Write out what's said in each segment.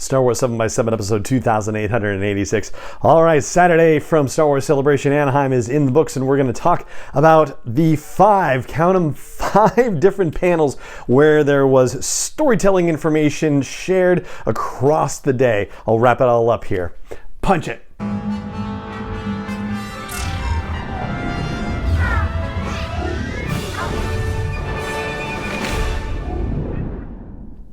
Star Wars 7x7 episode 2886. All right, Saturday from Star Wars Celebration Anaheim is in the books, and we're going to talk about the five different panels where there was storytelling information shared across the day. I'll wrap it all up here. Punch it.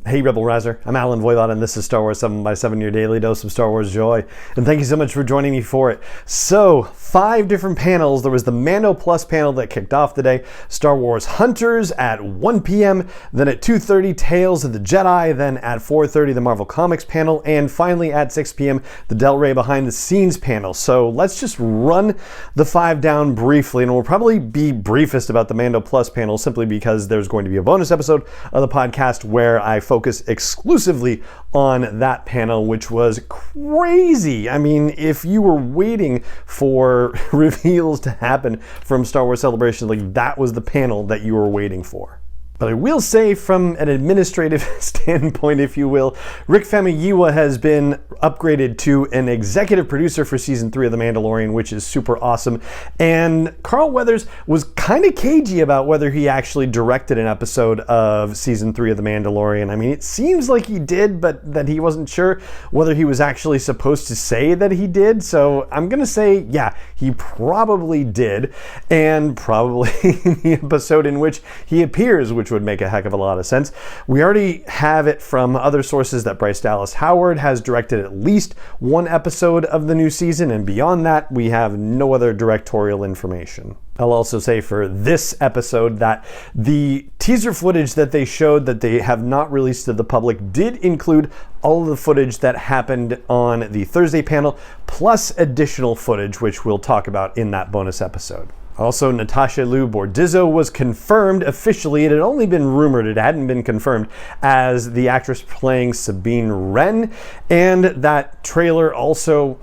Hey Rebel Rouser, I'm Alan Voivod, and this is Star Wars 7x7, your daily dose of Star Wars joy. And thank you so much for joining me for it. So, 5 different panels. There was the Mando Plus panel that kicked off the day, Star Wars Hunters at 1 p.m., then at 2:30, Tales of the Jedi, then at 4:30, the Marvel Comics panel, and finally at 6 p.m., the Del Rey Behind the Scenes panel. So let's just run the 5 down briefly, and we'll probably be briefest about the Mando Plus panel simply because there's going to be a bonus episode of the podcast where I focus exclusively on that panel, which was crazy. I mean, if you were waiting for reveals to happen from Star Wars Celebration, like that was the panel that you were waiting for. But I will say, from an administrative standpoint, if you will, Rick Famuyiwa has been upgraded to an executive producer for season 3 of The Mandalorian, which is super awesome. And Carl Weathers was kind of cagey about whether he actually directed an episode of season 3 of The Mandalorian. I mean, it seems like he did, but that he wasn't sure whether he was actually supposed to say that he did. So I'm going to say, yeah, he probably did. And probably the episode in which he appears, which would make a heck of a lot of sense. We already have it from other sources that Bryce Dallas Howard has directed at least one episode of the new season, and beyond that, we have no other directorial information. I'll also say for this episode that the teaser footage that they showed that they have not released to the public did include all of the footage that happened on the Thursday panel, plus additional footage, which we'll talk about in that bonus episode. Also, Natasha Liu Bordizzo was confirmed officially. It had only been rumored, it hadn't been confirmed, as the actress playing Sabine Wren. And that trailer also,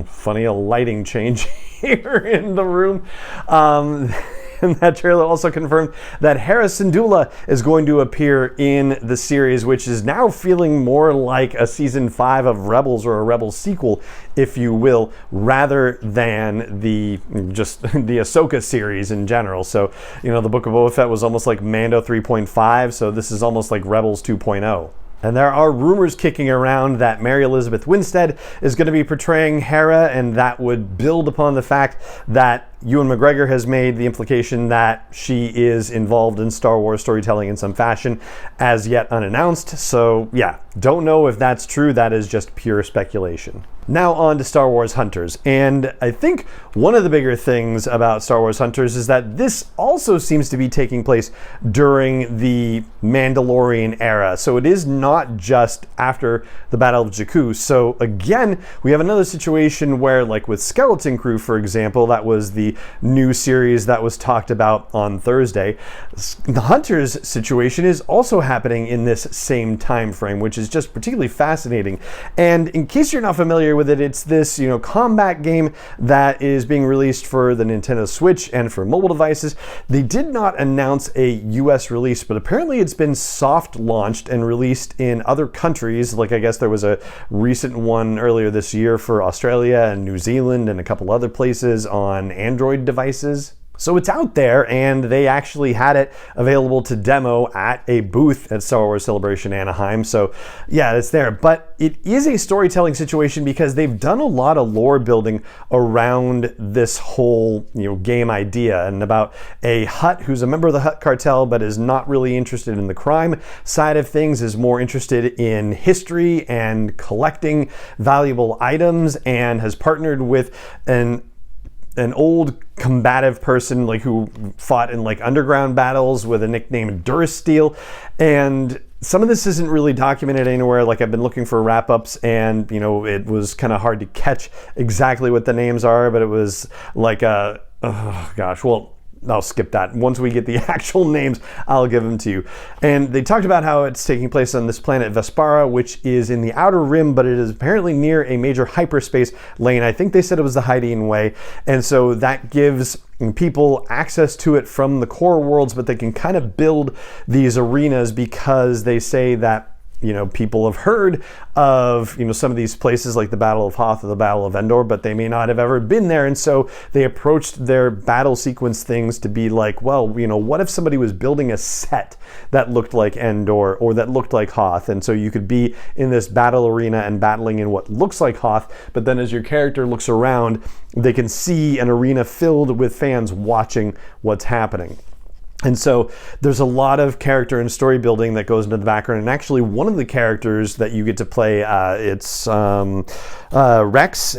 funny, a lighting change here in the room. And that trailer also confirmed that Hera Syndulla is going to appear in the series, which is now feeling more like a season 5 of Rebels, or a Rebels sequel, if you will, rather than the Ahsoka series in general. So, you know, the Book of Boba Fett was almost like Mando 3.5, so this is almost like Rebels 2.0. And there are rumors kicking around that Mary Elizabeth Winstead is going to be portraying Hera, and that would build upon the fact that Ewan McGregor has made the implication that she is involved in Star Wars storytelling in some fashion, as yet unannounced. So yeah, don't know if that's true. That is just pure speculation. Now on to Star Wars Hunters. And I think one of the bigger things about Star Wars Hunters is that this also seems to be taking place during the Mandalorian era. So it is not just after the Battle of Jakku. So again, we have another situation where, like with Skeleton Crew, for example, that was the new series that was talked about on Thursday. The Hunters situation is also happening in this same time frame, which is just particularly fascinating. And in case you're not familiar with it, it's this, combat game that is being released for the Nintendo Switch and for mobile devices. They did not announce a US release, but apparently it's been soft launched and released in other countries. Like, I guess there was a recent one earlier this year for Australia and New Zealand and a couple other places on Android devices. So it's out there, and they actually had it available to demo at a booth at Star Wars Celebration Anaheim. So yeah, it's there. But it is a storytelling situation because they've done a lot of lore building around this whole game idea, and about a Hutt who's a member of the Hutt cartel but is not really interested in the crime side of things, is more interested in history and collecting valuable items, and has partnered with an old combative person who fought in underground battles with a nickname Durasteel. And some of this isn't really documented anywhere. I've been looking for wrap-ups, and it was kind of hard to catch exactly what the names are, but it was I'll skip that. Once we get the actual names, I'll give them to you. And they talked about how it's taking place on this planet Vespara, which is in the Outer Rim, but it is apparently near a major hyperspace lane. I think they said it was the Hydian Way. And so that gives people access to it from the core worlds, but they can kind of build these arenas because they say that people have heard of, some of these places like the Battle of Hoth or the Battle of Endor, but they may not have ever been there. And so they approached their battle sequence things to be like, well, what if somebody was building a set that looked like Endor or that looked like Hoth? And so you could be in this battle arena and battling in what looks like Hoth, but then as your character looks around, they can see an arena filled with fans watching what's happening. And so there's a lot of character and story building that goes into the background. And actually, one of the characters that you get to play, it's Imra Rex,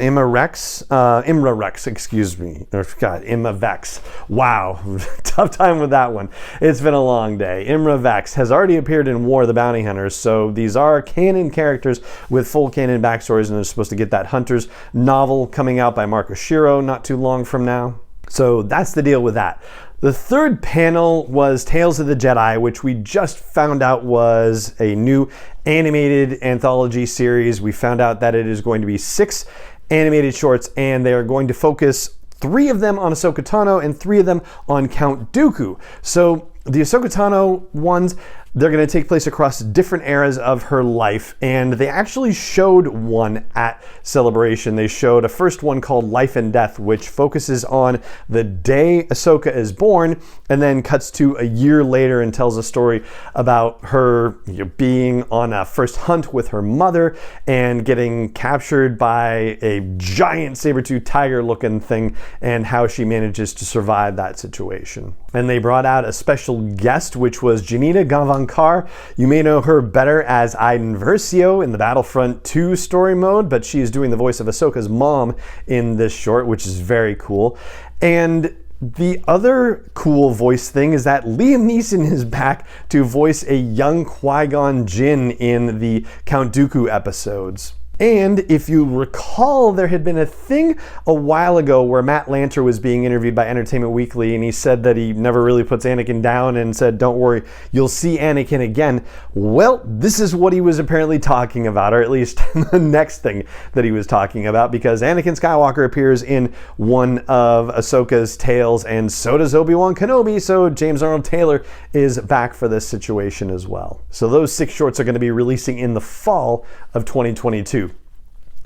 excuse me. Imra Vex. Wow, tough time with that one. It's been a long day. Imra Vex has already appeared in War of the Bounty Hunters, so these are canon characters with full canon backstories, and they're supposed to get that Hunters novel coming out by Mark Oshiro not too long from now. So that's the deal with that. The third panel was Tales of the Jedi, which we just found out was a new animated anthology series. We found out that it is going to be 6 animated shorts, and they are going to focus 3 of them on Ahsoka Tano and 3 of them on Count Dooku. So the Ahsoka Tano ones, they're going to take place across different eras of her life, and they actually showed one at Celebration. They showed a first one called Life and Death, which focuses on the day Ahsoka is born and then cuts to a year later and tells a story about her being on a first hunt with her mother and getting captured by a giant saber-toothed tiger looking thing and how she manages to survive that situation. And they brought out a special guest, which was Janina Gavankar. You may know her better as Iden Versio in the Battlefront 2 story mode, but she is doing the voice of Ahsoka's mom in this short, which is very cool. And the other cool voice thing is that Liam Neeson is back to voice a young Qui-Gon Jinn in the Count Dooku episodes. And if you recall, there had been a thing a while ago where Matt Lanter was being interviewed by Entertainment Weekly, and he said that he never really puts Anakin down and said, don't worry, you'll see Anakin again. Well, this is what he was apparently talking about, or at least the next thing that he was talking about, because Anakin Skywalker appears in one of Ahsoka's tales, and so does Obi-Wan Kenobi, so James Arnold Taylor is back for this situation as well. So those 6 shorts are going to be releasing in the fall of 2022.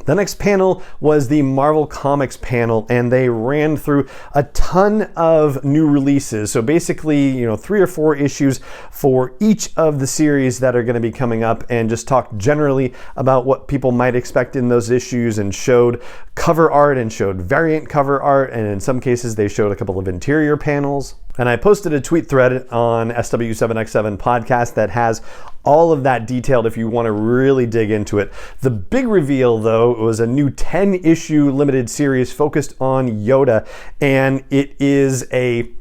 The next panel was the Marvel Comics panel, and they ran through a ton of new releases. So basically, 3 or 4 issues for each of the series that are going to be coming up, and just talked generally about what people might expect in those issues, and showed cover art and showed variant cover art, and in some cases they showed a couple of interior panels. And I posted a tweet thread on SW7X7 podcast that has all of that detailed if you want to really dig into it. The big reveal, though, was a new 10-issue limited series focused on Yoda, and it is a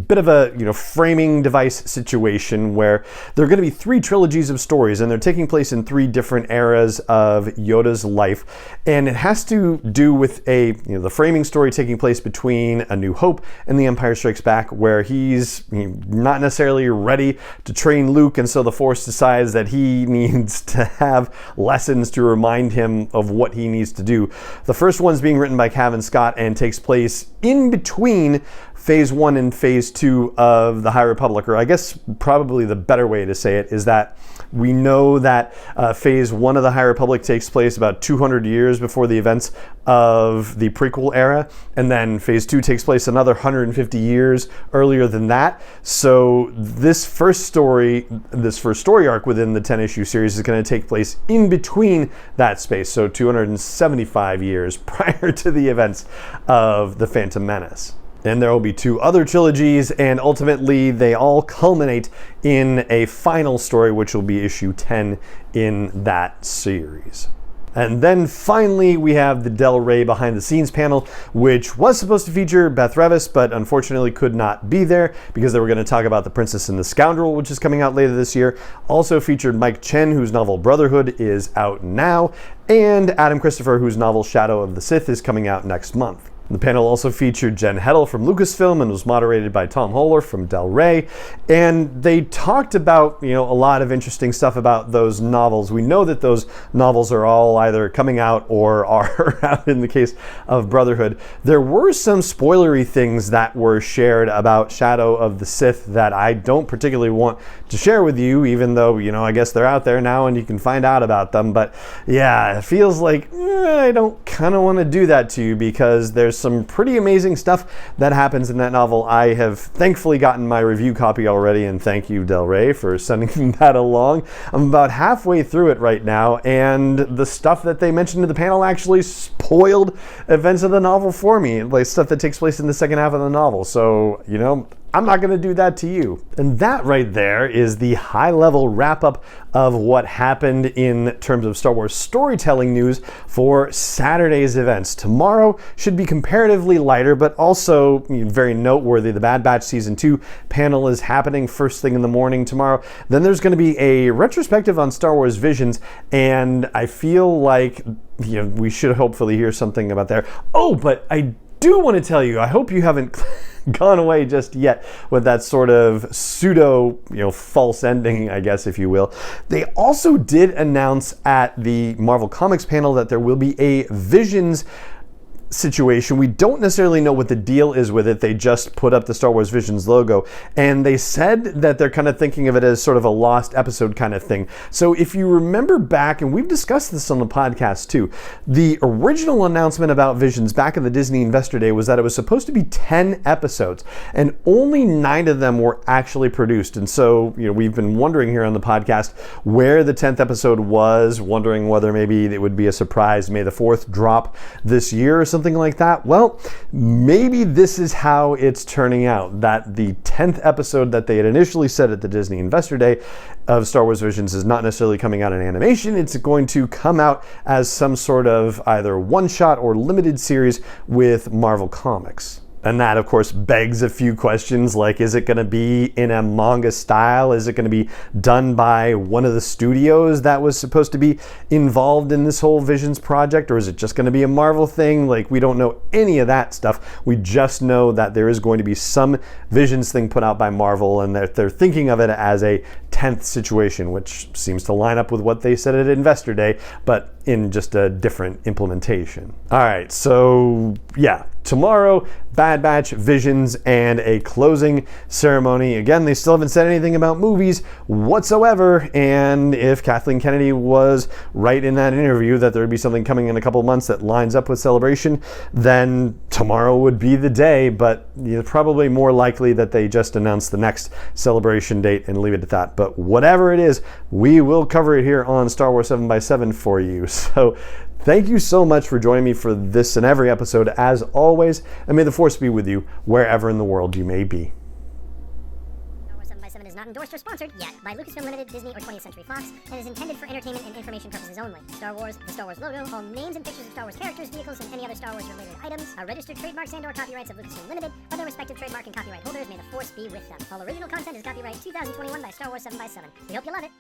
bit of a framing device situation where there are going to be 3 trilogies of stories, and they're taking place in 3 different eras of Yoda's life, and it has to do with the framing story taking place between A New Hope and The Empire Strikes Back, where he's not necessarily ready to train Luke, and so the Force decides that he needs to have lessons to remind him of what he needs to do. The first one's being written by Cavan Scott and takes place in between Phase 1 and Phase 2 of the High Republic, or I guess probably the better way to say it is that we know that Phase 1 of the High Republic takes place about 200 years before the events of the prequel era, and then Phase 2 takes place another 150 years earlier than that. So this first story arc within the 10-issue series is going to take place in between that space, so 275 years prior to the events of The Phantom Menace. And there will be 2 other trilogies, and ultimately they all culminate in a final story, which will be issue 10 in that series. And then finally, we have the Del Rey behind the scenes panel, which was supposed to feature Beth Revis, but unfortunately could not be there because they were going to talk about The Princess and the Scoundrel, which is coming out later this year. Also featured Mike Chen, whose novel Brotherhood is out now, and Adam Christopher, whose novel Shadow of the Sith is coming out next month. The panel also featured Jen Heddle from Lucasfilm and was moderated by Tom Holler from Del Rey. And they talked about, a lot of interesting stuff about those novels. We know that those novels are all either coming out or are out in the case of Brotherhood. There were some spoilery things that were shared about Shadow of the Sith that I don't particularly want to share with you, even though, I guess they're out there now and you can find out about them. But yeah, it feels like I don't kind of want to do that to you, because there's some pretty amazing stuff that happens in that novel. I have thankfully gotten my review copy already, and thank you, Del Rey, for sending that along. I'm about halfway through it right now, and the stuff that they mentioned in the panel actually spoiled events of the novel for me, like stuff that takes place in the second half of the novel. So, I'm not going to do that to you. And that right there is the high-level wrap-up of what happened in terms of Star Wars storytelling news for Saturday's events. Tomorrow should be comparatively lighter, but also very noteworthy. The Bad Batch Season 2 panel is happening first thing in the morning tomorrow. Then there's going to be a retrospective on Star Wars Visions, and I feel like we should hopefully hear something about there. Oh, but I do want to tell you, I hope you haven't gone away just yet with that sort of pseudo, false ending, I guess, if you will. They also did announce at the Marvel Comics panel that there will be a Visions situation. We don't necessarily know what the deal is with it. They just put up the Star Wars Visions logo, and they said that they're kind of thinking of it as sort of a lost episode kind of thing. So if you remember back, and we've discussed this on the podcast too, the original announcement about Visions back in the Disney Investor Day was that it was supposed to be 10 episodes, and only 9 of them were actually produced. And so, we've been wondering here on the podcast where the 10th episode was, wondering whether maybe it would be a surprise May the 4th drop this year or something like that. Well, maybe this is how it's turning out, that the 10th episode that they had initially said at the Disney Investor Day of Star Wars Visions is not necessarily coming out in animation. It's going to come out as some sort of either one-shot or limited series with Marvel Comics. And that, of course, begs a few questions like, is it going to be in a manga style? Is it going to be done by one of the studios that was supposed to be involved in this whole Visions project? Or is it just going to be a Marvel thing? Like, we don't know any of that stuff. We just know that there is going to be some Visions thing put out by Marvel, and that they're thinking of it as a 10th situation, which seems to line up with what they said at Investor Day, but in just a different implementation. All right, so yeah, tomorrow, Bad Batch, Visions, and a closing ceremony. Again, they still haven't said anything about movies whatsoever, and if Kathleen Kennedy was right in that interview that there would be something coming in a couple months that lines up with Celebration, then tomorrow would be the day, but probably more likely that they just announce the next Celebration date and leave it at that. But whatever it is, we will cover it here on Star Wars 7x7 for you. So thank you so much for joining me for this and every episode, as always, and may the Force be with you wherever in the world you may be. Star Wars 7x7 is not endorsed or sponsored yet by Lucasfilm Limited, Disney, or 20th Century Fox, and is intended for entertainment and information purposes only. Star Wars, the Star Wars logo, all names and pictures of Star Wars characters, vehicles, and any other Star Wars-related items are registered trademarks and/or copyrights of Lucasfilm Limited, or their respective trademark and copyright holders. May the Force be with them. All original content is copyright 2021 by Star Wars 7x7. We hope you love it.